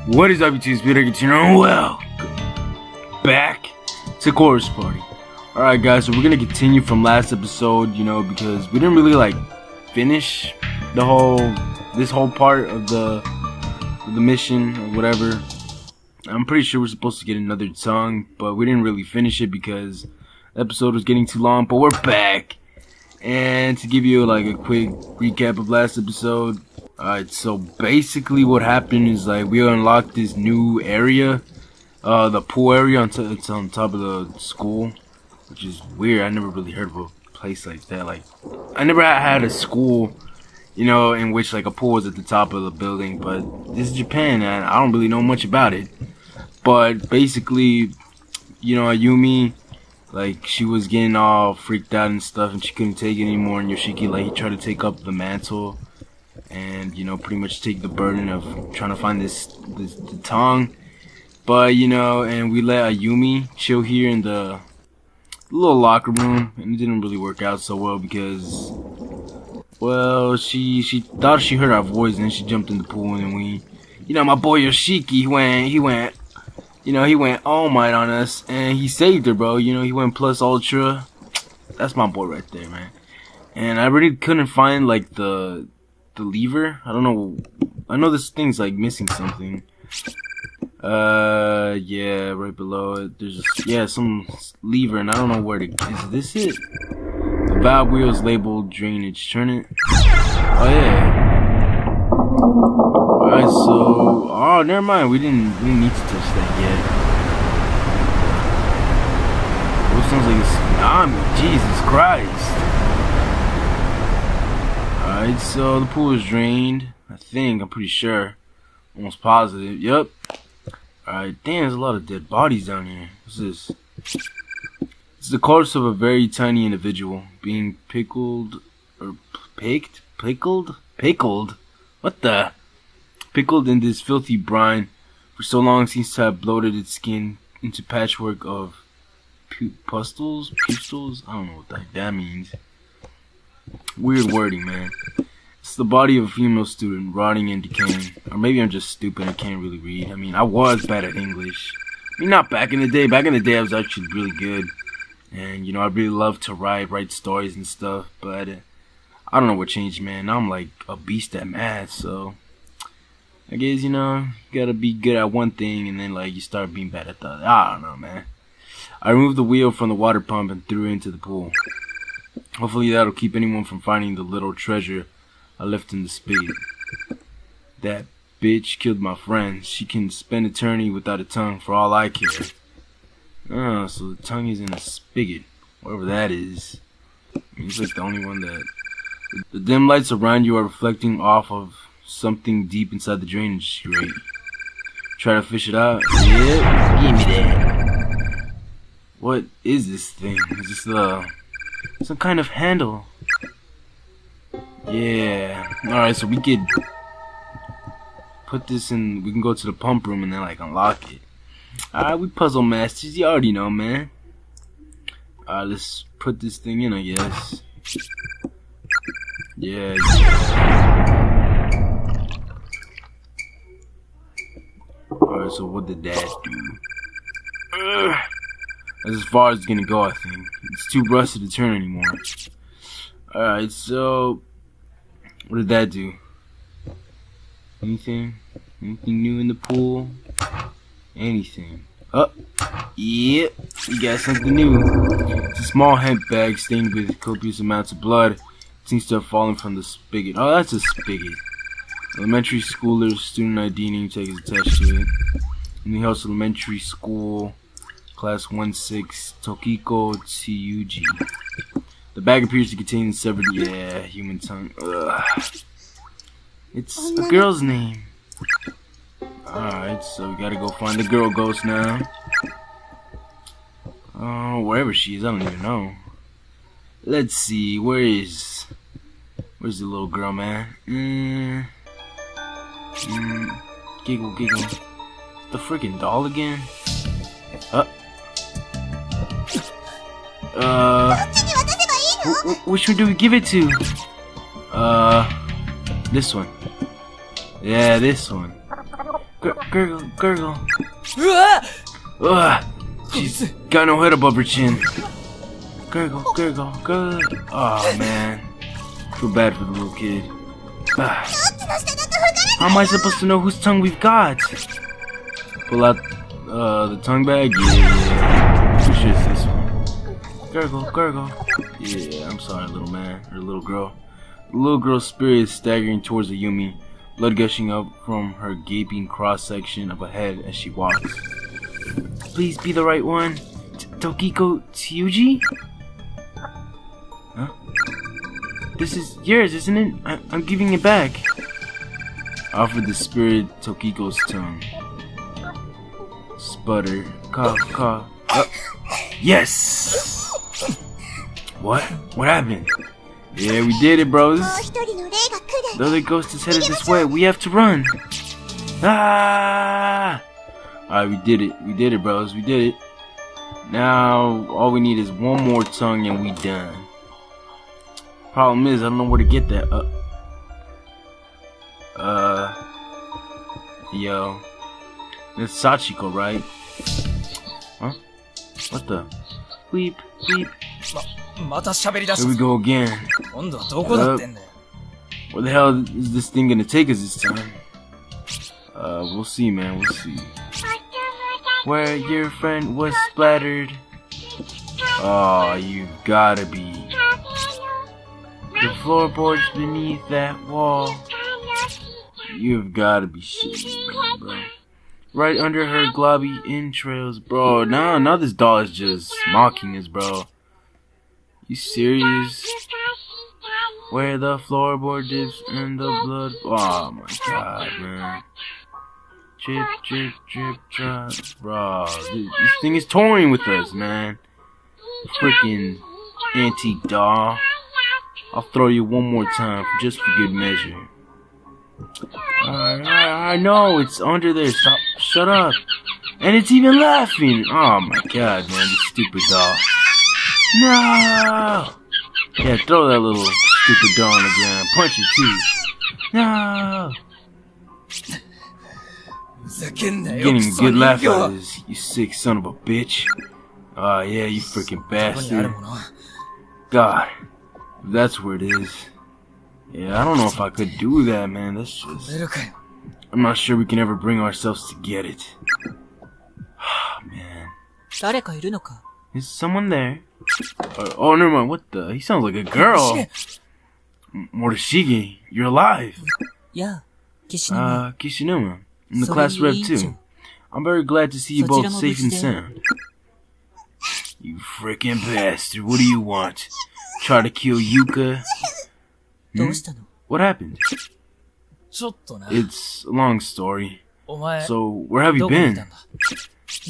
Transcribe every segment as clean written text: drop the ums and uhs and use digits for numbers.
What is up, YouTube? Speed Continuing. Well, back to Chorus Party. Alright guys, so we're gonna continue from last episode, because we didn't really finish this whole part of the mission or whatever. I'm pretty sure we're supposed to get another tongue, but we didn't really finish it because the episode was getting too long. But we're back, and to give you a quick recap of last episode. Alright, so basically what happened is we unlocked this new area, the pool area it's on top of the school, which is weird. I never really heard of a place like that. I never had a school, in which a pool was at the top of the building, but this is Japan and I don't really know much about it. But basically, Ayumi, she was getting all freaked out and stuff and she couldn't take it anymore, and Yoshiki, he tried to take up the mantle and pretty much take the burden of trying to find the tongue. But and we let Ayumi chill here in the little locker room, and it didn't really work out so well because, well, she thought she heard our voice and then she jumped in the pool, and then we, my boy Yoshiki, he went all might on us and he saved her, bro. He went plus ultra. That's my boy right there, man. And I really couldn't find the lever. I don't know. I know this thing's missing something. Yeah, right below it. There's some lever, and I don't know where to. Is this it? The valve wheel is labeled drainage. Turn it. Oh yeah. Alright, so never mind. We didn't need to touch that yet. What sounds like a tsunami? Jesus Christ. Alright, so the pool is drained. I'm pretty sure. Almost positive. Yep. Alright, damn, there's a lot of dead bodies down here. What's this? It's the corpse of a very tiny individual being pickled or picked? Pickled? What the? Pickled in this filthy brine for so long seems to have bloated its skin into patchwork of pustules? I don't know what that means. Weird wording, man. It's the body of a female student, rotting and decaying. Or maybe I'm just stupid and can't really read. I was bad at English. Not back in the day. Back in the day I was actually really good. And, I really loved to write stories and stuff. But, I don't know what changed, man. Now I'm a beast at math, so I guess, you gotta be good at one thing and then, you start being bad at the other. I don't know, man. I removed the wheel from the water pump and threw it into the pool. Hopefully that'll keep anyone from finding the little treasure I left in the spade. That bitch killed my friend. She can spend eternity without a tongue for all I care. Oh, so the tongue is in a spigot. Whatever that is. It's the only one that... The dim lights around you are reflecting off of something deep inside the drainage grate. Try to fish it out? Yep, give me that. What is this thing? Is this some kind of handle? Yeah. Alright, so we could put this in. We can go to the pump room and then unlock it. Alright, we puzzle masters. You already know, man. Alright, let's put this thing in, I guess. Yeah. Alright, so what did that do? That's as far as it's gonna go, I think. It's too rusty to turn anymore. Alright, so what did that do? Anything? Anything new in the pool? Anything? Oh, yep, we got something new. It's a small hemp bag stained with copious amounts of blood. It seems to have fallen from the spigot. Oh, that's a spigot. Elementary schooler student ID name tag is attached to it. New House Elementary School, Class 1-6, Tokiko Tsuji. The bag appears to contain severed, human tongue. Ugh. It's a girl's name. Alright, so we gotta go find the girl ghost now. Oh, wherever she is, I don't even know. Let's see, where's the little girl, man? Giggle. The freaking doll again? Which one do we give it to? This one. Yeah, this one. Gurgle. うわ Ugh. She's got no head above her chin. Gurgle. Oh man. Feel bad for the little kid. Ah. How am I supposed to know whose tongue we've got? Pull out the tongue bag? Yeah. Pretty sure it's this one. Gurgle. Yeah, I'm sorry, little man. Or little girl. The little girl's spirit is staggering towards the Yumi, blood gushing up from her gaping cross-section of a head as she walks. Please be the right one. Tokiko Tsuji? Huh? This is yours, isn't it? I'm giving it back. Offer the spirit Tokiko's tongue. Sputter. Cough. Yes! What? What happened? Yeah, we did it, bros. The other ghost is headed this way. We have to run. Ah! Alright, we did it, bros. We did it. Now, all we need is one more tongue and we done. Problem is, I don't know where to get that. Yo. That's Sachiko, right? Huh? What the? Weep. また喋り出 Here we した。 go again. 今度はどこだってんだよ。 Where the hell is this thing gonna take us this time? We'll see, man. We'll see. Where your friend was splattered. Oh, you gotta be. The floorboards beneath that wall. You've gotta be shitting me, bro. Right under her globby entrails, bro. Now this doll is just mocking us, bro. You serious? Where the floorboard dips and the blood. Oh my god, man. Drip, drop. Bro, this thing is touring with us, man. Freaking antique doll. I'll throw you one more time just for good measure. I know, it's under there. Stop. Shut up. And it's even laughing. Oh my god, man, this stupid doll. No! Yeah, throw that little stupid doll on the ground. Punch it too. No! ふざけんなよ。 Getting a クソ good 人 laugh 形 out of this, you sick son of a bitch. Oh yeah, you freaking ここにある bastard. もの。 God, if that's where it is. Yeah, I don't know if I could do that, man. That's 食べ just... るかよ。 I'm not sure we can ever bring ourselves to get it. Man. 誰かいるのか Is someone there? Oh, never mind. What the? He sounds like a girl. Morishige, you're alive. やあ、岸沼。 Kishinuma. I'm the So class rep you too. angel. I'm very glad to see you both safe and そちらも無事で。 sound. You freaking bastard. What do you want? Try to kill Yuka? どうしたの What happened? ちょっとな。 It's a long story. お前、 So, where have you どこにい been? たんだ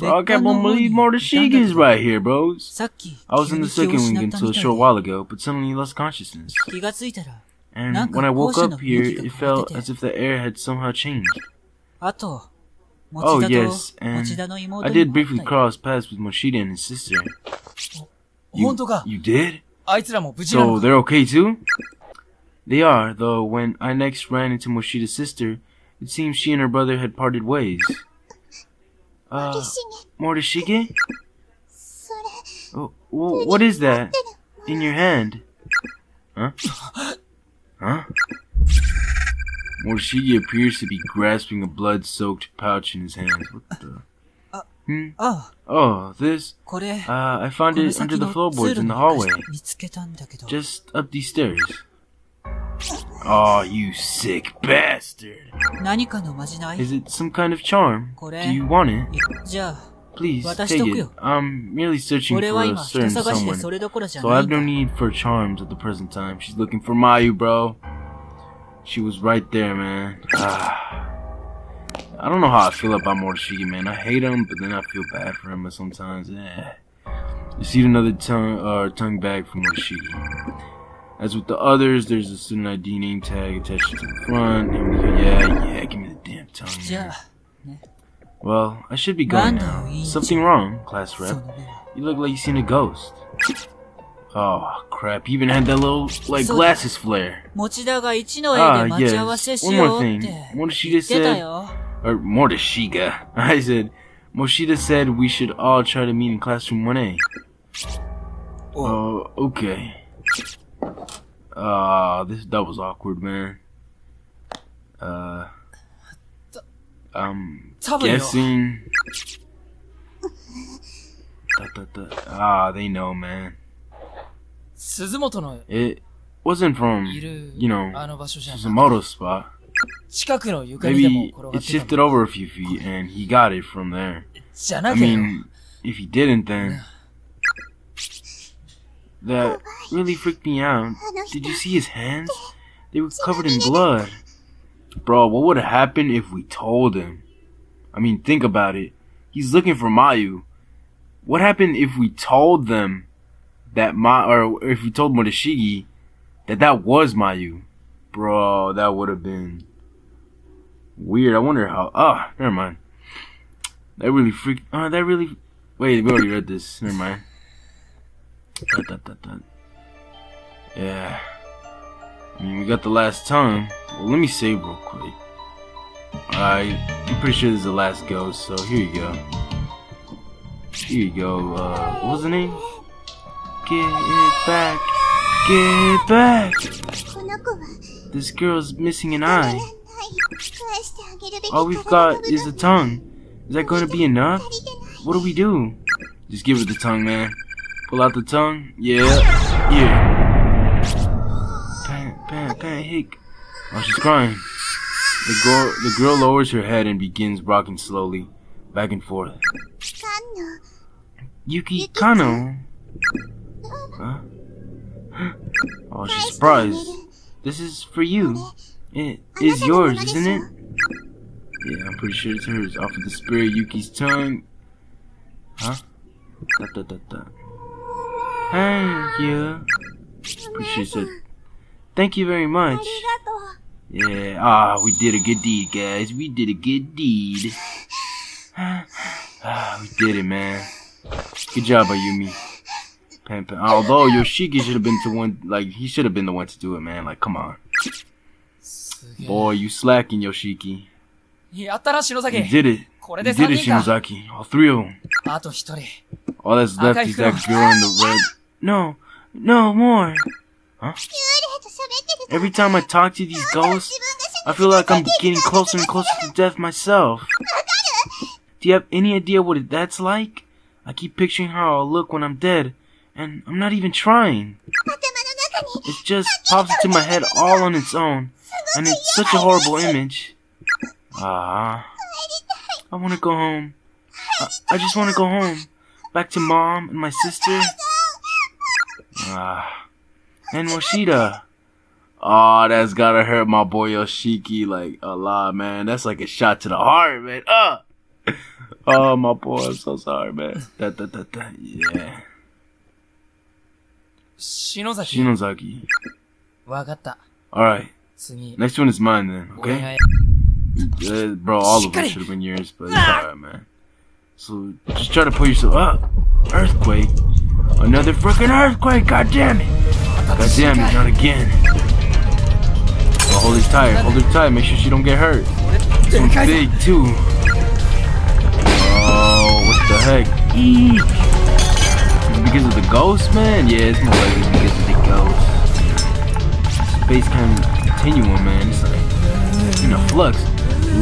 Bro, I can't believe Morishige is right here, bros. さっき、 I was in the 急に気を second 失 wing った until み a たい short で while ago, but suddenly lost consciousness. 気がついたら、 And なんか when I woke 校舎 up の here, 雰囲気が it 変わっ felt てて as if the air had somehow changed. あと、 Oh 持田と yes, 持 and 田の妹 I に did も会っ briefly たよ cross paths with Moshida and his sister. 本当か You did? あいつらも無事な So のか they're okay too? They are, though when I next ran into Moshida's sister, it seems she and her brother had parted ways. Morishige? Oh, what is that? In your hand? Huh? Huh? Morishige appears to be grasping a blood-soaked pouch in his hands. What the? ああ、 Oh, this? これ、 I found この it under 先 the の通 floorboards 路 in the の hallway. 見つけたんだけど、 Just up these stairs. Oh, you sick bastard. 何かのまじない Is it some kind of charm? Do これ、 you want it? じゃあ、 Please, 渡し take とく it. よ。 I'm merely searching 俺 for は a 今、人 certain 探しで someone. それどころじゃ So な I い have ん no だ。 need for charms at the present time. She's looking for Mayu, bro. She was right there, man. I don't know how I feel about Morishige, man. I hate him, but then I feel bad for him sometimes. Received another tongue bag from Morishige. As with the others, there's a student ID name tag attached to the front. Yeah, give me the damn tongue. じゃあ、 Well, I should be going now. Something wrong, class そ rep. の目は You look like you seen a ghost. Oh, crap. You even had that little, like, So- glasses flare. 持田が一の絵で待ち合わせ yes. し One よ more うっ thing. て What did she 言っ just てた say? よ。Or Morishida. I said, Moshida said we should all try to meet in classroom 1A. Oh, okay. That was awkward, man. I'm guessing. They know, man. 鈴本の It wasn't from, いる you know, あの場所じゃん。 Suzumoto spot. 近くの床にでも Maybe 転が it ってた shifted over a few feet and he got it from there. じゃな I きゃよ mean, if he didn't, then that really freaked me out. Did you see his hands? They were covered in blood. Bro, what would have happened if we told him? I mean, think about it. He's looking for Mayu. What happened if we told them that or if we told Morishige that was Mayu? Bro, that would have been weird. I wonder how. Never mind. That really freaked. Wait, we already read this. Never mind. Yeah. I mean, we got the last tongue. Well, let me save real quick. Alright, I'm pretty sure this is the last ghost, so here you go. Here you go. What was the name? Get back. Get back. This girl's missing an eye. All we've got is a tongue. Is that going to be enough? What do we do? Just give her the tongue, man. Pull out the tongue. Yeah. Hick. Oh, she's crying. The girl lowers her head and begins rocking slowly, back and forth. Yuki Kano. Huh? Oh, she's surprised. This is for you. It is yours, isn't it? Yeah, I'm pretty sure it's hers. Off of the spirit Yuki's tongue. Huh? Thank you. Pretty sure it said, thank you very much. Yeah, we did a good deed, guys. We did a good deed. We did it, man. Good job, Ayumi. Although Yoshiki should have been the one, he should have been the one to do it, man. Like, come on. Boy, you slacking, Yoshiki. やったな、篠崎。 You did it. これ You で did 3 it, 人か。 Shinozaki. All three of them. あと1人。 All that's left is that girl in the red. No, more. Huh? Every time I talk to these ghosts, I feel like I'm getting closer and closer to death myself. Do you have any idea what that's like? I keep picturing how I'll look when I'm dead, and I'm not even trying. It just pops into my head all on its own, and it's such a horrible image. I want to go home. I just want to go home. Back to Mom and my sister. And Moshida. That's gotta hurt my boy Yoshiki like a lot, man. That's like a shot to the heart, man. Oh, my boy, I'm so sorry, man. Yeah. 篠崎。 Shinozaki. わかった。 Alright. 次。 Next one is mine then, 俺 okay? が Yeah, bro, all of them should have been yours, but it's alright, man. So, just try to put yourself up. Earthquake. Another freaking earthquake, god damn it. God damn it, not again. Well, hold her tight, make sure she don't get hurt. This one's big, too. Oh, what the heck? Eek. Is it because of the ghost, man? Yeah, it's more likely because of the ghost. Space kind of continuum, man. It's like in a flux.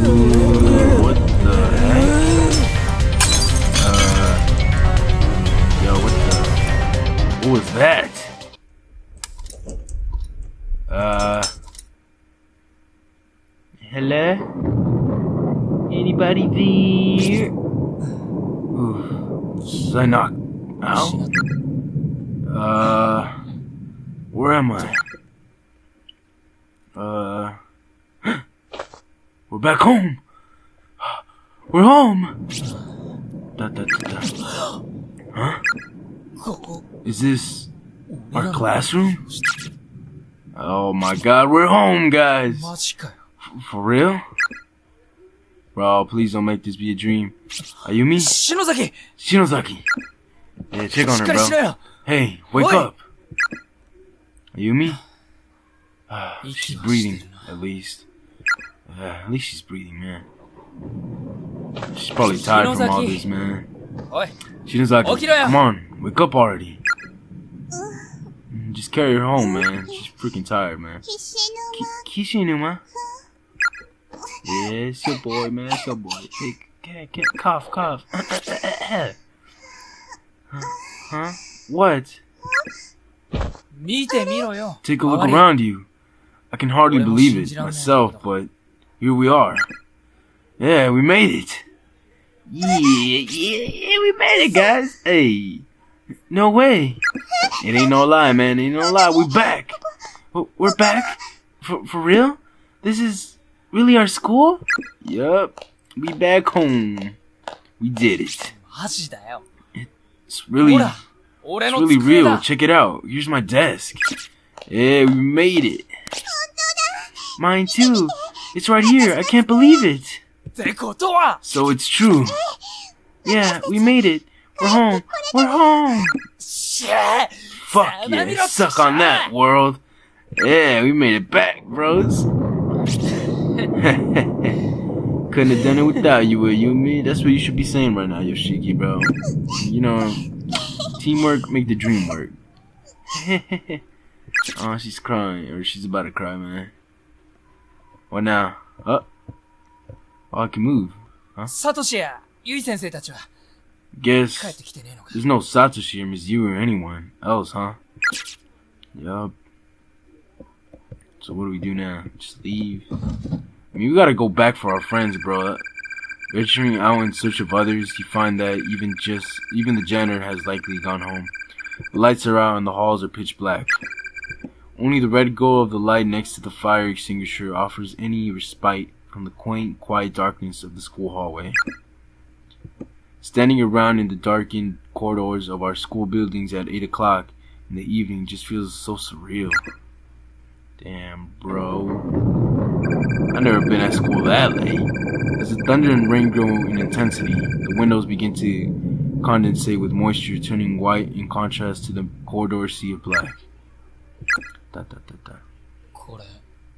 Ooh, what the heck? What was that? Hello? Anybody there? Ooh. Was I knocked out? Where am I? We're back home! We're home! Huh? Is this our classroom? Oh my god, we're home, guys! マジかよ。 For real? Bro, please don't make this be a dream. Ayumi? 篠崎 Shinozaki! Yeah, check on しっ her, かりしろ bro. よ Hey, wake Oi! up! Ayumi? She's breathing, at least. At least she's breathing, man. She's probably tired from all Shinozaki. this, man. おい、 Shinozaki, Okira. come on, wake up already. Just carry her home, man. She's freaking tired, man. Kishinuma. Yeah, it's your boy, man. It's your boy. Hey, cough. Huh? What? 見てみろよ。 Take a look 周り around you. I can hardly Well, believe it Shinjiran myself, man. but here we are. Yeah, we made it. Yeah, we made it, guys. Hey, no way. It ain't no lie, man. Ain't no lie. We back. We're back? For real? This is really our school? Yup. We back home. We did it. マジだよ。 It's really, ほら、俺 it's の really 机 real. だ。 Check it out. Here's my desk. Yeah, we made it. Mine too. It's right here. I can't believe it. ってことは、 So it's true. Yeah, we made it. We're home. We're home. シェー Fuck yeah. Suck on that, world. Yeah, we made it back, bros. Couldn't have done it without you, Yumi. That's what you should be saying right now, Yoshiki, bro. You know, teamwork make the dream work. Oh, she's crying, or she's about to cry, man. What now? Oh, I can move. サトシやユイ先生たちは Guess 帰ってきてねえのか。 there's no Satoshi or Miss Yu or anyone else, huh? Yup. So what do we do now? Just leave? I mean, we gotta go back for our friends, bro. Venturing out in search of others, you find that even the janitor has likely gone home. The lights are out and the halls are pitch black. Only the red glow of the light next to the fire extinguisher offers any respite from the quaint, quiet darkness of the school hallway. Standing around in the darkened corridors of our school buildings at 8 o'clock in the evening just feels so surreal. Damn, bro. I've never been at school that late. As the thunder and rain grow in intensity, the windows begin to condensate with moisture, turning white in contrast to the corridor sea of black. Da. これ、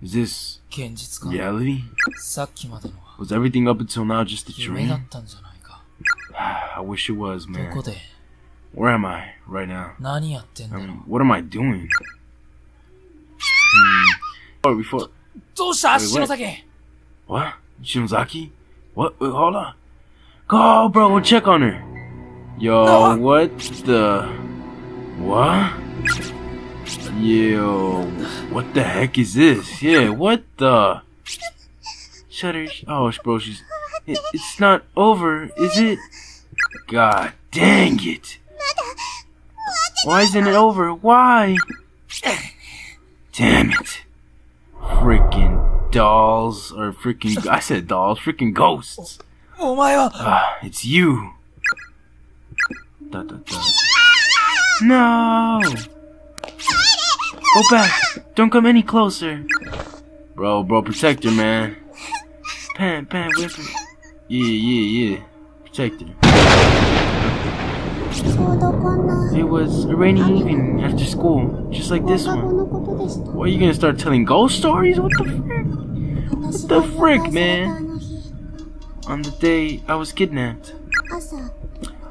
Is this 現実か。 reality? さっきまでのは Was everything up until now just a 夢だ dream? ったんじゃないか。 I wish it was, ど man. こで Where am I right now? 何やってんだ I ろう。 mean, what am I doing? Before どうした Wait, 篠崎。 what? Shinozaki? What? Wait, hold on. Go, bro. We'll check on her. Yo, No. what the? What? Yo, what the heck is this? Yeah, what the? Shutter. Oh, bro, it's not over, is it? God dang it. Why isn't it over? Why? Damn it. Freaking dolls, or freaking, I said dolls, freaking ghosts. お前は、 It's you. No. Go back. Don't come any closer. Bro, protect her, man. Pan, whip her. Yeah. Protect her. It was a rainy evening after school, just like this one. What, are you gonna start telling ghost stories? What the frick? What the frick, man? On the day I was kidnapped.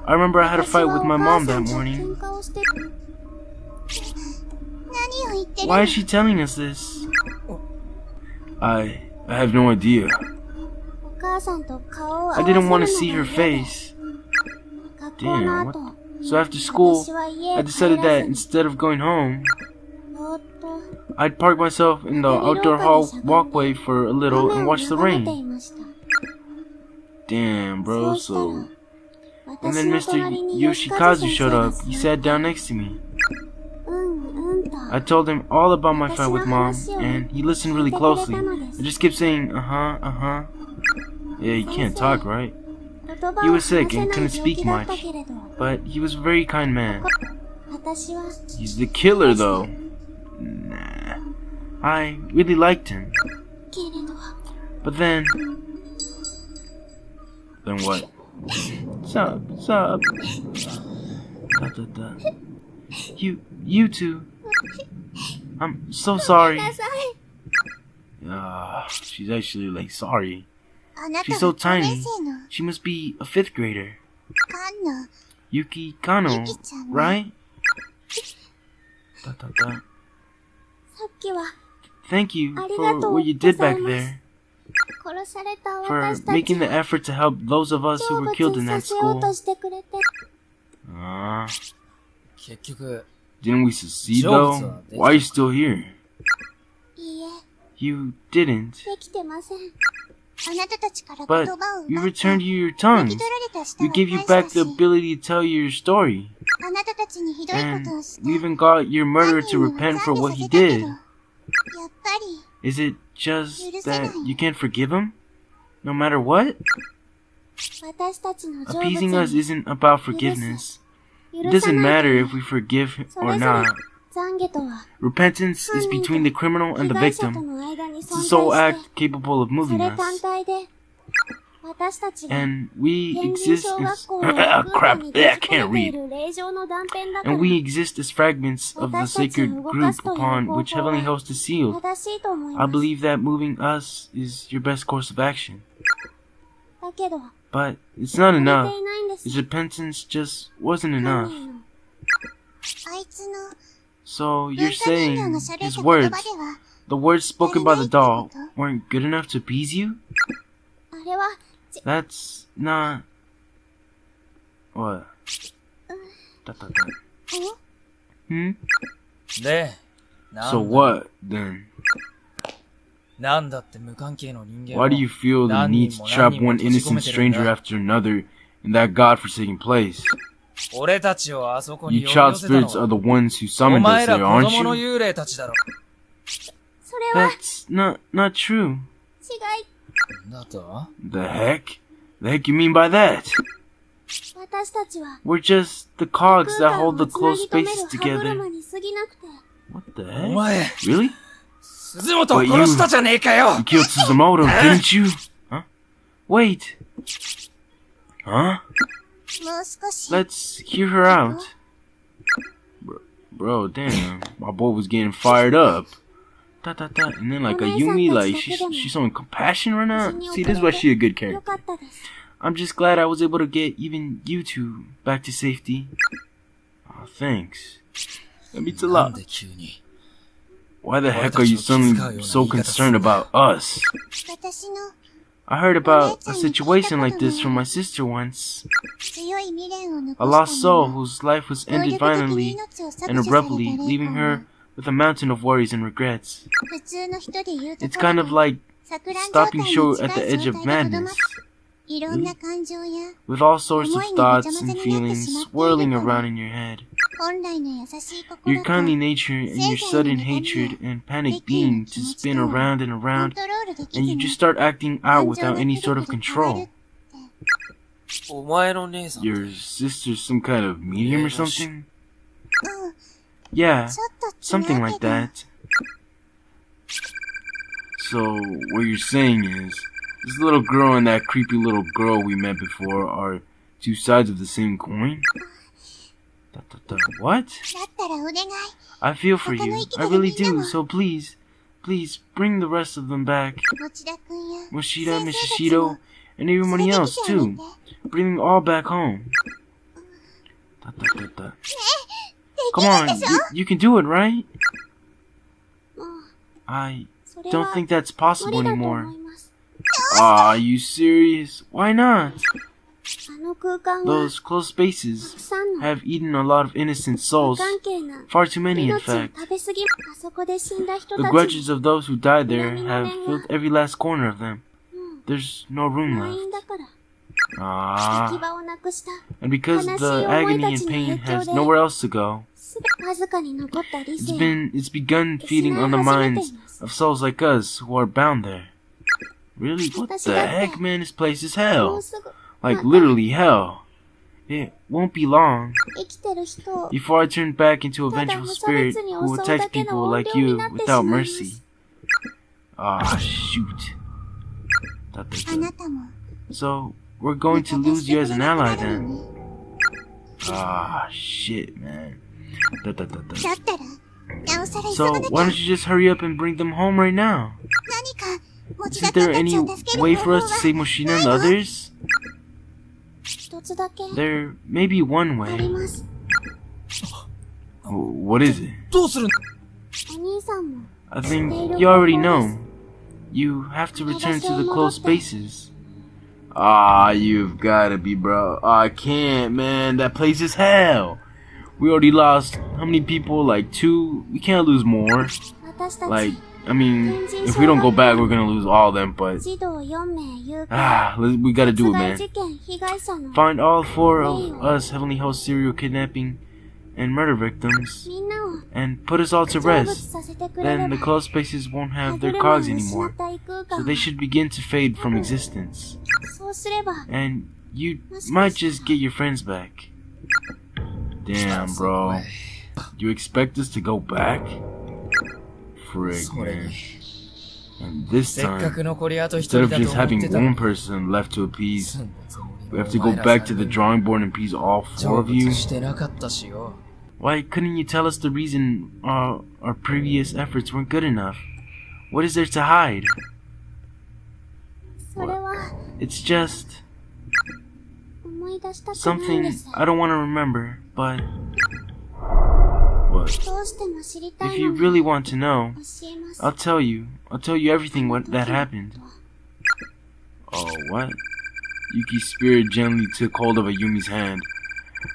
I remember I had a fight with my mom that morning. Why is she telling us this? I have no idea. I didn't want to see her face. Damn, what? So after school, I decided that instead of going home, I'd park myself in the outdoor hall walkway for a little and watch the rain. Damn, bro, so... And then Mr. Yoshikazu showed up. He sat down next to me. I told him all about my fight with Mom, and he listened really closely. I just kept saying, uh-huh. Yeah, he can't talk, right? He was sick and couldn't speak much, but he was a very kind man. He's the killer, though. Nah. I really liked him. But then... Then what? Sup? You two. I'm so sorry. She's actually like sorry. She's so tiny. She must be a 5th grader. Yuki Kano, right? Thank you for what you did back there. For making the effort to help those of us who were killed in that school. 結局、 Didn't we succeed though? Why are you still here? You didn't. But we returned you your tongues. We gave you back the ability to tell you your story. And we even got your murderer to repent for what he did. Is it just that you can't forgive him? No matter what? Appeasing us isn't about forgiveness. It doesn't matter if we forgive or not. Repentance is between the criminal and the victim. It's the sole act capable of moving us. And we exist as crap, I can't read. And we exist as fragments of the sacred group upon which Heavenly Host is sealed. I believe that moving us is your best course of action. But it's not enough. His repentance just wasn't enough. So you're saying his words, the words spoken by the doll, weren't good enough to appease you? That's not... What? Hmm? で、なんだ So what, then? なんだって無関係の人間を Why do you feel the need to trap one innocent stranger after another in that godforsaken place? 俺たちをあそこに You 呼び child 寄せたの spirits are は the ones who お summoned us 前ら there, 子 aren't 供の you? 幽霊たちだろ。 That's not true. だと The heck? The heck you mean by that? We're just the cogs that hold the closed spaces together. What the お heck? 前、 Really? 鈴本を殺したじゃねえかよ You killed Suzumoto, didn't you? Huh? Wait. Huh? Let's hear her out. Bro, damn. My boy was getting fired up. And then like a Yumi, like she's showing compassion right now. See, this is why she a good character. I'm just glad I was able to get even you two back to safety. Oh, thanks. That means a なん lot. で急に Why the heck are you suddenly so concerned about us? I heard about a situation like this from my sister once. A lost soul whose life was ended violently and abruptly, leaving her with a mountain of worries and regrets. It's kind of like stopping short at the edge of madness, with all sorts of thoughts and feelings swirling around in your head. Your kindly nature and your sudden hatred and panic being to spin around and around, and you just start acting out without any sort of control. お前の姉さん Your sister's some kind of medium or something? Yeah, something like that. So, what you're saying is, this little girl and that creepy little girl we met before are two sides of the same coin? What? I feel for you. I really do. So please bring the rest of them back. Moshida, Mishishito, and everybody else too. Bring them all back home. Come on, you can do it, right? I don't think that's possible anymore. Are you serious? Why not? Those closed spaces have eaten a lot of innocent souls. Far too many, in fact. The grudges of those who died there have filled every last corner of them. There's no room left. And because the agony and pain has nowhere else to go, it's begun feeding on the minds of souls like us who are bound there. Really? What the heck, man? This place is hell. Like, literally hell. It won't be long before I turn back into a vengeful spirit who attacks people like you without mercy. Ah, shoot. So, we're going to lose you as an ally then. Ah, shit, man. So, why don't you just hurry up and bring them home right now? Isn't there any way for us to save Moshina and the others? 一つだけ There may be one あり way. ます。 What is it? どうするんお兄さんも I think you already know. You have to return to the closed spaces. Ah, you've gotta be, bro. I can't, man. That place is hell. We already lost how many people? Like 2? We can't lose more. 私た Like, ち I mean, if we don't go back, we're gonna lose all of them, but 児童4名誘拐 we gotta do 殺 it, 害 man. 事件被害者の Find all 4 of us Heavenly Host serial kidnapping and murder victims みんなを and put us all to 成仏 rest. させてくれれ Then the ば closed spaces won't have 歯 their 車を cogs 失 anymore. った異空 So 間 they should begin to fade from existence. そうすれば And you might just get your friends back. Damn, bro. You expect us to go back? Frick, それ man. に And this せっか time, く残りあと一 instead 人 of だと just 思っ having てたの one に person left to appease, 住んだつもり we の have to お go 前ら back 三 to the 人 drawing board and appease all 成 4of you? 仏してなかったしよ Why couldn't you tell us the reason our previous efforts weren't good enough? What is there to hide? それは It's just 思い出したくないん something です I don't want to remember, but... What? どうしても知りた If い you の really want to know, 教えます I'll tell you. I'll tell you everything that happened. Oh, what? Yuki's spirit gently took hold of Ayumi's hand.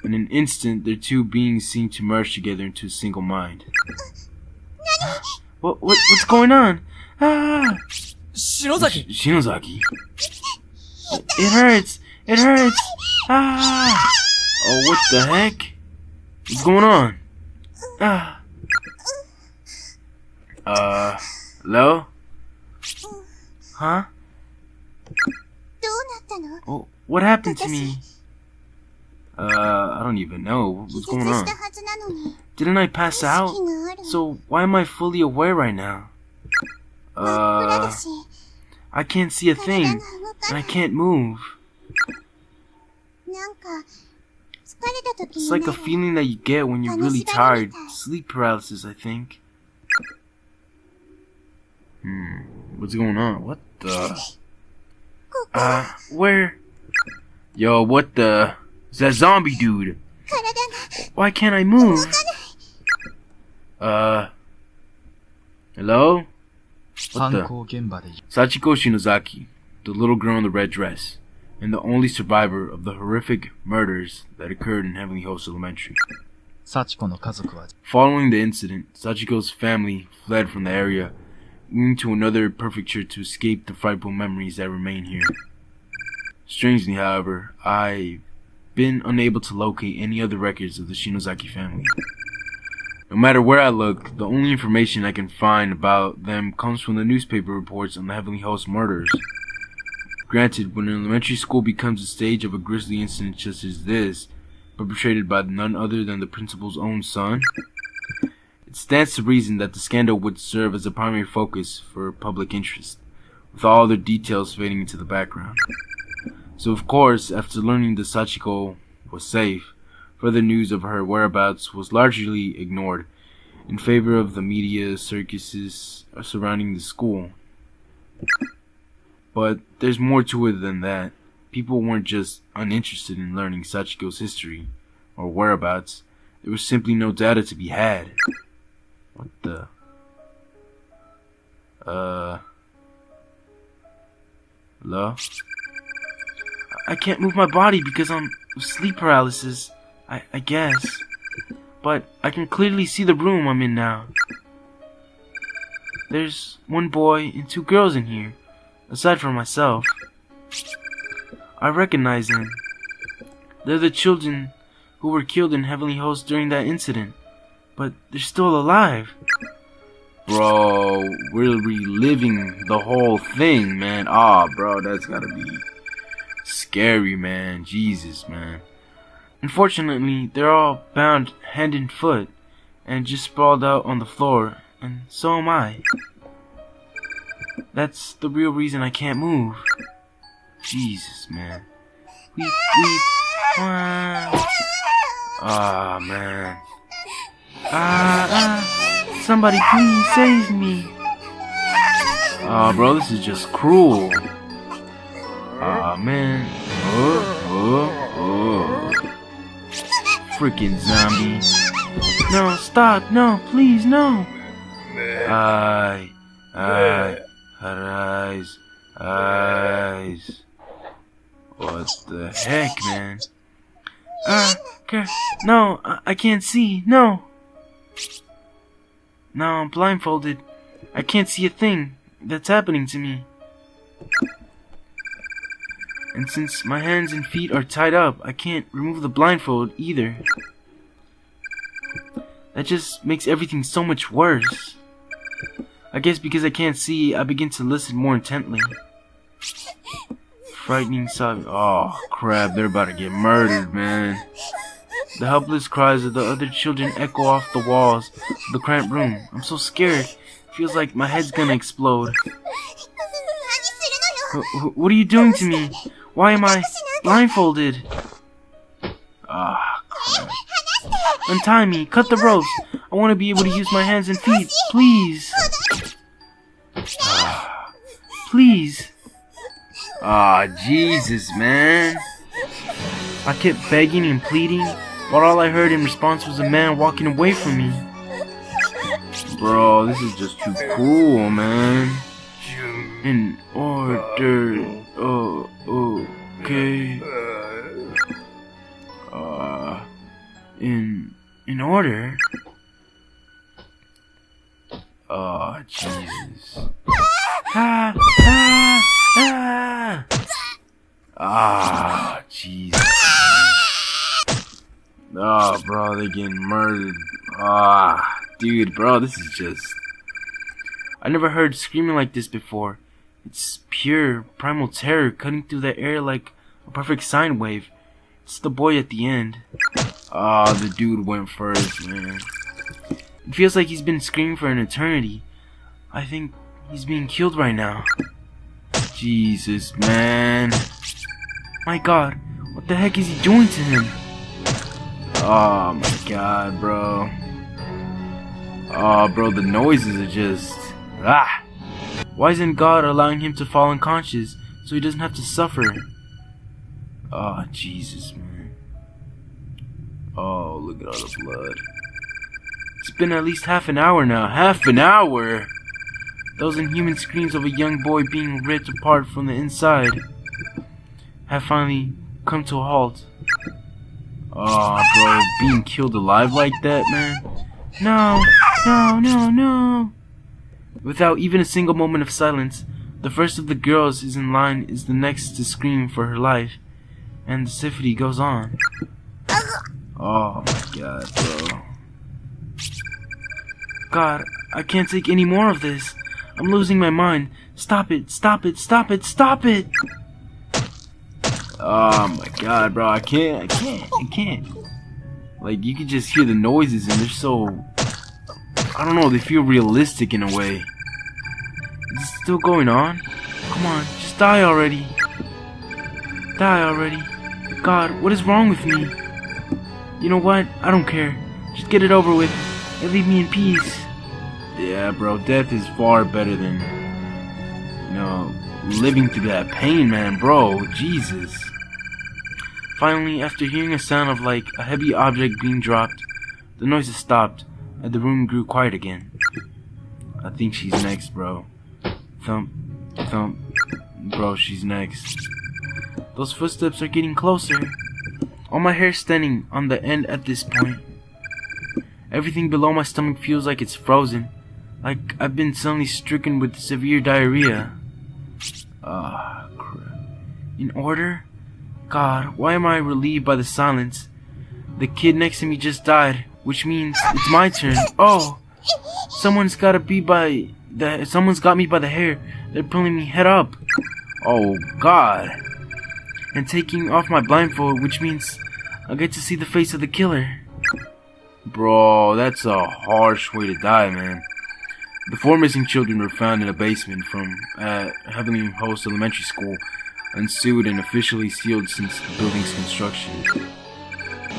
In an instant, their two beings seemed to merge together into a single mind. What's going on? Ah! 篠崎 Shinozaki. It hurts! It hurts! Ah! Oh, what the heck? What's going on? Ah! Hello? Huh? どうなったの Oh, what happened to me? I don't even know. 気 What's 絶 going し on? たはずなのに Didn't I pass 意識 out? がある So why am I fully aware right now? 真っ暗だし I can't see a 体 thing, が動 and かな I い can't move. なんか疲れた時 It's に like な a る feeling that you get when you're really tired. Sleep paralysis, I think. What's going on? What the? ここ Where? Yo, what the? It's that zombie dude. 体が Why can't I move? Hello? What 犯 the? 行現場で Sachiko Shinozaki, the little girl in the red dress, and the only survivor of the horrific murders that occurred in Heavenly Host Elementary. 幸子の家族は Following the incident, Sachiko's family fled from the area, moving to another prefecture to escape the frightful memories that remain here. Strangely, however, I've been unable to locate any other records of the Shinozaki family. No matter where I look, the only information I can find about them comes from the newspaper reports on the Heavenly Host murders. Granted, when an elementary school becomes the stage of a grisly incident such as this, perpetrated by none other than the principal's own son, it stands to reason that the scandal would serve as a primary focus for public interest, with all other details fading into the background. So of course, after learning that Sachiko was safe, further news of her whereabouts was largely ignored in favor of the media circuses surrounding the school. But there's more to it than that. People weren't just uninterested in learning Sachiko's history or whereabouts. There was simply no data to be had. What the? Hello? I can't move my body because I'm sleep paralysis, I guess. But I can clearly see the room I'm in now. There's one boy and 2 girls in here, aside from myself. I recognize them. They're the children who were killed in Heavenly Host during that incident, but they're still alive. Bro, we're reliving the whole thing, man. Bro, that's gotta be scary, man. Jesus, man. Unfortunately, they're all bound hand and foot and just sprawled out on the floor, and so am I. That's the real reason I can't move. Jesus, man. Weep. Man. Somebody please save me. Oh, bro, this is just cruel. Aw, man. Freaking zombie. No, stop. No, please, no. Eyes. What the heck, man? No, I can't see. No. No, I'm blindfolded. I can't see a thing that's happening to me. And since my hands and feet are tied up, I can't remove the blindfold either. That just makes everything so much worse. I guess because I can't see, I begin to listen more intently. Frightening sob. Oh crap, they're about to get murdered, man. The helpless cries of the other children echo off the walls of the cramped room. I'm so scared. It feels like my head's gonna explode. What are you doing to me? Why am I blindfolded? Ah, crap. Untie me. Cut the ropes. I want to be able to use my hands and feet. Please. Please. Jesus, man. I kept begging and pleading, but all I heard in response was a man walking away from me. Bro, this is just too cruel, man. In order. Oh, okay. In order? Oh, Jesus. Jesus. Oh, bro, they're getting murdered. Dude, bro, this is just... I never heard screaming like this before. It's pure, primal terror cutting through the air like a perfect sine wave. It's the boy at the end. The dude went first, man. It feels like he's been screaming for an eternity. I think he's being killed right now. Jesus, man. My God, what the heck is he doing to him? Oh my God, bro. Oh, bro, the noises are just... Why isn't God allowing him to fall unconscious so he doesn't have to suffer? Oh, Jesus, man. Oh, look at all the blood. It's been at least half an hour now. Half an hour! Those inhuman screams of a young boy being ripped apart from the inside have finally come to a halt. Oh, bro, being killed alive like that, man? No, no, no, no. Without even a single moment of silence, the first of the girls is in line is the next to scream for her life, and the symphony goes on. Oh my God, bro. God, I can't take any more of this. I'm losing my mind. Stop it, stop it, stop it, stop it! Oh my God, bro, I can't. Like, you can just hear the noises and they're so... I don't know, they feel realistic in a way. Is this still going on? Come on, just die already. Die already. God, what is wrong with me? You know what? I don't care. Just get it over with and leave me in peace. Yeah, bro, death is far better than, you know, living through that pain, man, bro. Jesus. Finally, after hearing a sound of like a heavy object being dropped, the noises stopped and the room grew quiet again. I think she's next, bro. Thump, thump. Bro, she's next. Those footsteps are getting closer. All my hair standing on the end at this point. Everything below my stomach feels like it's frozen. Like I've been suddenly stricken with severe diarrhea. Crap. In order? God, why am I relieved by the silence? The kid next to me just died, which means it's my turn. Oh! Someone's got me by the hair. They're pulling me head up. Oh God. And taking off my blindfold, which means I get to see the face of the killer. Bro, that's a harsh way to die, man. The 4 missing children were found in a basement from Heavenly Host Elementary School, unsued and officially sealed since the building's construction.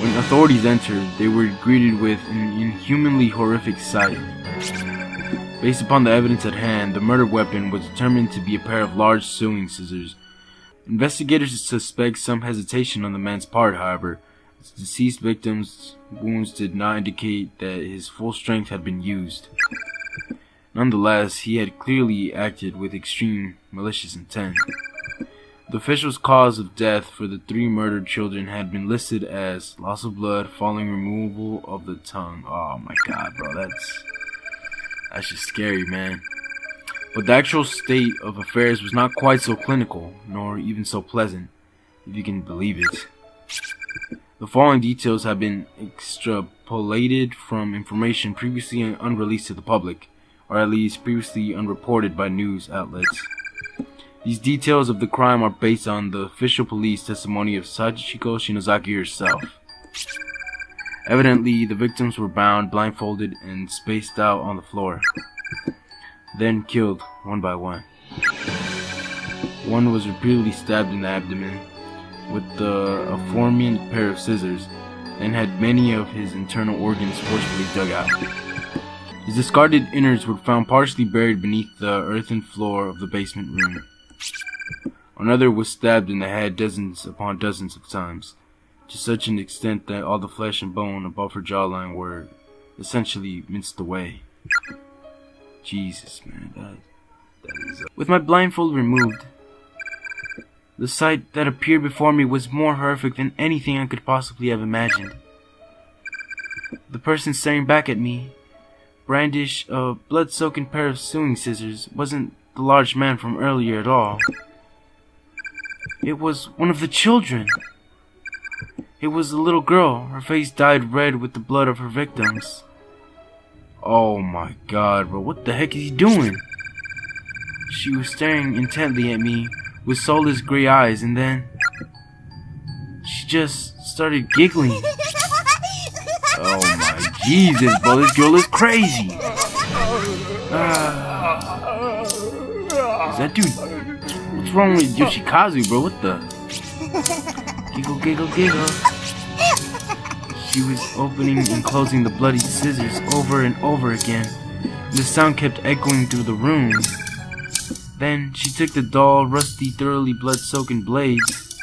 When authorities entered, they were greeted with an inhumanly horrific sight. Based upon the evidence at hand, the murder weapon was determined to be a pair of large sewing scissors. Investigators suspect some hesitation on the man's part, however, as the deceased victim's wounds did not indicate that his full strength had been used. Nonetheless, he had clearly acted with extreme malicious intent. The official's cause of death for the 3 murdered children had been listed as loss of blood following removal of the tongue. Oh my god, bro, that's just scary, man. But the actual state of affairs was not quite so clinical, nor even so pleasant, if you can believe it. The following details have been extrapolated from information previously unreleased to the public, or at least previously unreported by news outlets. These details of the crime are based on the official police testimony of Sachiko Shinozaki herself. Evidently, the victims were bound, blindfolded, and spaced out on the floor, then killed one by one. One was repeatedly stabbed in the abdomen with the aforementioned pair of scissors, and had many of his internal organs forcefully dug out. His discarded innards were found partially buried beneath the earthen floor of the basement room. Another was stabbed in the head dozens upon dozens of times, to such an extent that all the flesh and bone above her jawline were essentially minced away. Jesus, man, that is... With my blindfold removed, the sight that appeared before me was more horrific than anything I could possibly have imagined. The person staring back at me, brandish a blood-soaking pair of sewing scissors, wasn't the large man from earlier at all. It was one of the children. It was a little girl. Her face dyed red with the blood of her victims. Oh my god, bro. What the heck is he doing? She was staring intently at me with soulless gray eyes, and then she just started giggling. Oh my Jesus, bro. This girl is crazy. Is that dude? What's wrong with Yoshikazu, bro? What the? Giggle, giggle, giggle. She was opening and closing the bloody scissors over and over again. The sound kept echoing through the room. Then she took the dull, rusty, thoroughly blood-soaking blades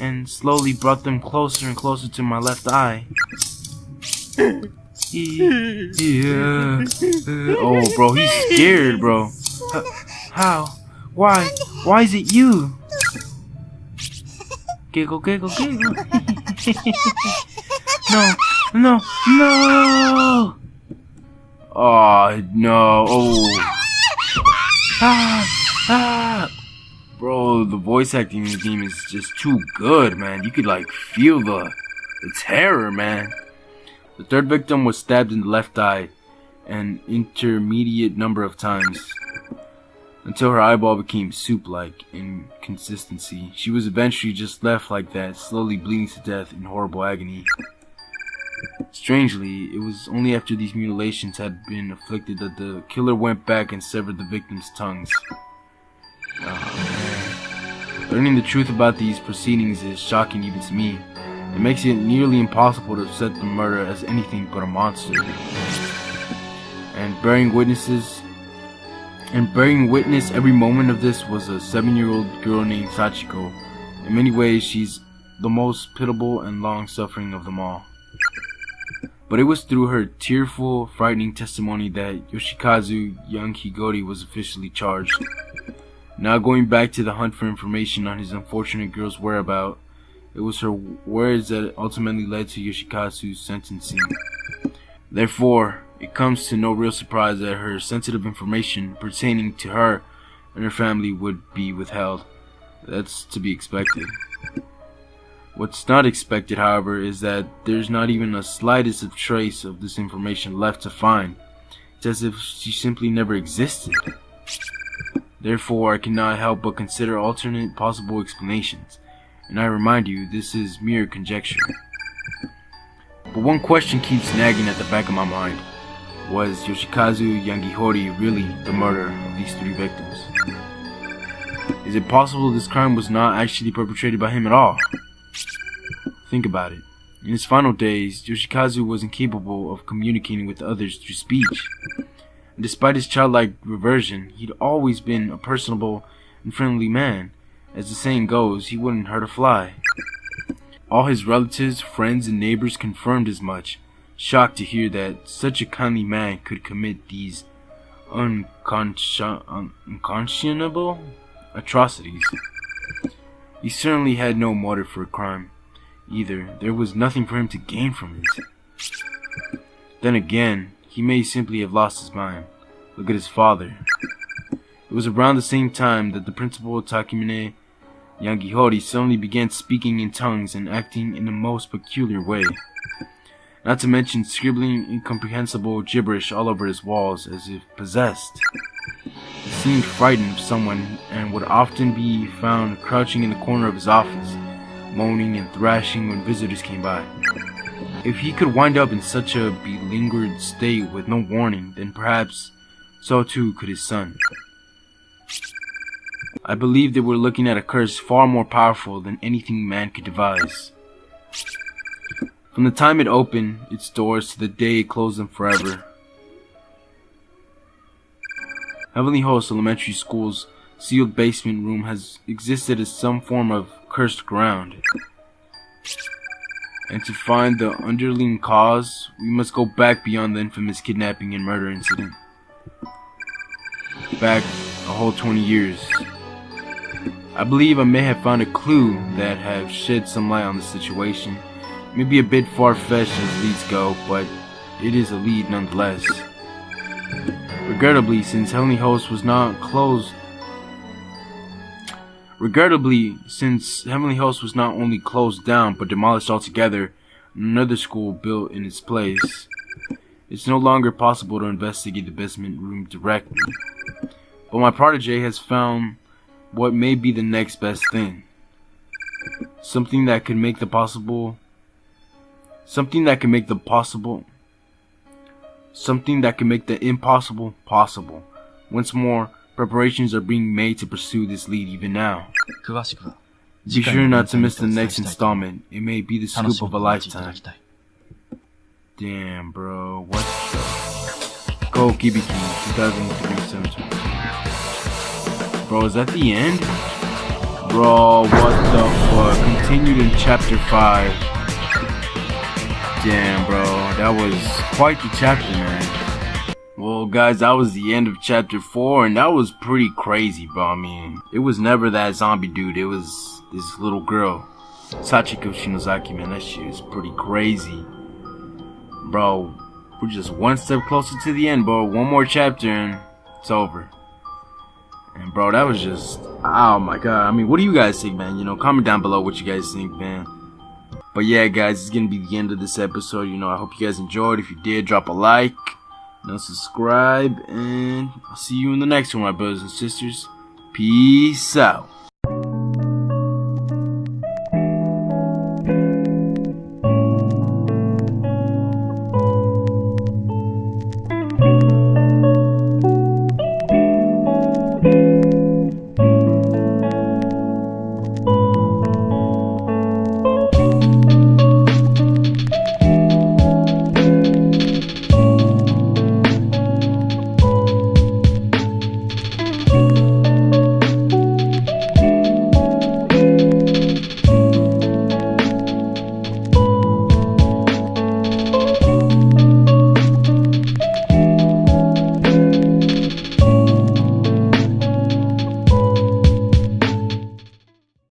and slowly brought them closer and closer to my left eye. Yeah. Oh, bro, he's scared, bro. How? Why? Why is it you? Giggle, giggle, giggle. No, no, no! Oh, no. Oh. Bro, the voice acting in the game is just too good, man. You could, like, feel the terror, man. The third victim was stabbed in the left eye an intermediate number of times, until her eyeball became soup-like in consistency. She was eventually just left like that, slowly bleeding to death in horrible agony. Strangely, it was only after these mutilations had been inflicted that the killer went back and severed the victims' tongues. Oh, man. Learning the truth about these proceedings is shocking even to me. It makes it nearly impossible to set the murder as anything but a monster. And bearing witness every moment of this was a 7-year-old girl named Sachiko. In many ways, she's the most pitiable and long-suffering of them all. But it was through her tearful, frightening testimony that Yoshikazu Young Higori was officially charged. Now going back to the hunt for information on his unfortunate girl's whereabouts, it was her words that ultimately led to Yoshikazu's sentencing. Therefore, it comes to no real surprise that her sensitive information pertaining to her and her family would be withheld. That's to be expected. What's not expected, however, is that there's not even a slightest of trace of this information left to find. It's as if she simply never existed. Therefore, I cannot help but consider alternate possible explanations. And I remind you, this is mere conjecture. But one question keeps nagging at the back of my mind. Was Yoshikazu Yangihori really the murderer of these 3 victims? Is it possible this crime was not actually perpetrated by him at all? Think about it. In his final days, Yoshikazu was incapable of communicating with others through speech. And despite his childlike reversion, he'd always been a personable and friendly man. As the saying goes, he wouldn't hurt a fly. All his relatives, friends, and neighbors confirmed as much, shocked to hear that such a kindly man could commit these unconscionable atrocities. He certainly had no motive for crime either. There was nothing for him to gain from it. Then again, he may simply have lost his mind. Look at his father. It was around the same time that the principal Takemine Yagihori suddenly began speaking in tongues and acting in the most peculiar way. Not to mention scribbling incomprehensible gibberish all over his walls as if possessed. He seemed frightened of someone and would often be found crouching in the corner of his office, moaning and thrashing when visitors came by. If he could wind up in such a belingered state with no warning, then perhaps so too could his son. I believe that we're looking at a curse far more powerful than anything man could devise. From the time it opened its doors to the day it closed them forever, Heavenly Host Elementary School's sealed basement room has existed as some form of cursed ground. And to find the underlying cause, we must go back beyond the infamous kidnapping and murder incident. Back a whole 20 years. I believe I may have found a clue that have shed some light on the situation. Maybe a bit far-fetched as leads go, but it is a lead nonetheless. Regrettably, since Heavenly Host was not only closed down but demolished altogether, and another school built in its place, it's no longer possible to investigate the basement room directly. But my protege has found what may be the next best thing. Something that can make the impossible possible. Once more, preparations are being made to pursue this lead even now. 詳しくは Be sure not to miss the next installment. It may be the scoop of a lifetime. Damn, bro. What the? Go Kibiki, 2003. Bro, is that the end? Bro, what the fuck? Continued in chapter 5. Damn, bro. That was quite the chapter, man. Well, guys, that was the end of chapter 4, and that was pretty crazy, bro. I mean, it was never that zombie dude. It was this little girl, Sachiko Shinozaki, man. That shit is pretty crazy. Bro, we're just one step closer to the end, bro. One more chapter, and it's over. And, bro, that was just... oh, my God. I mean, what do you guys think, man? You know, comment down below what you guys think, man. But, yeah, guys, it's gonna be the end of this episode. You know, I hope you guys enjoyed. If you did, drop a like. Subscribe, and I'll see you in the next one, my brothers and sisters. Peace out.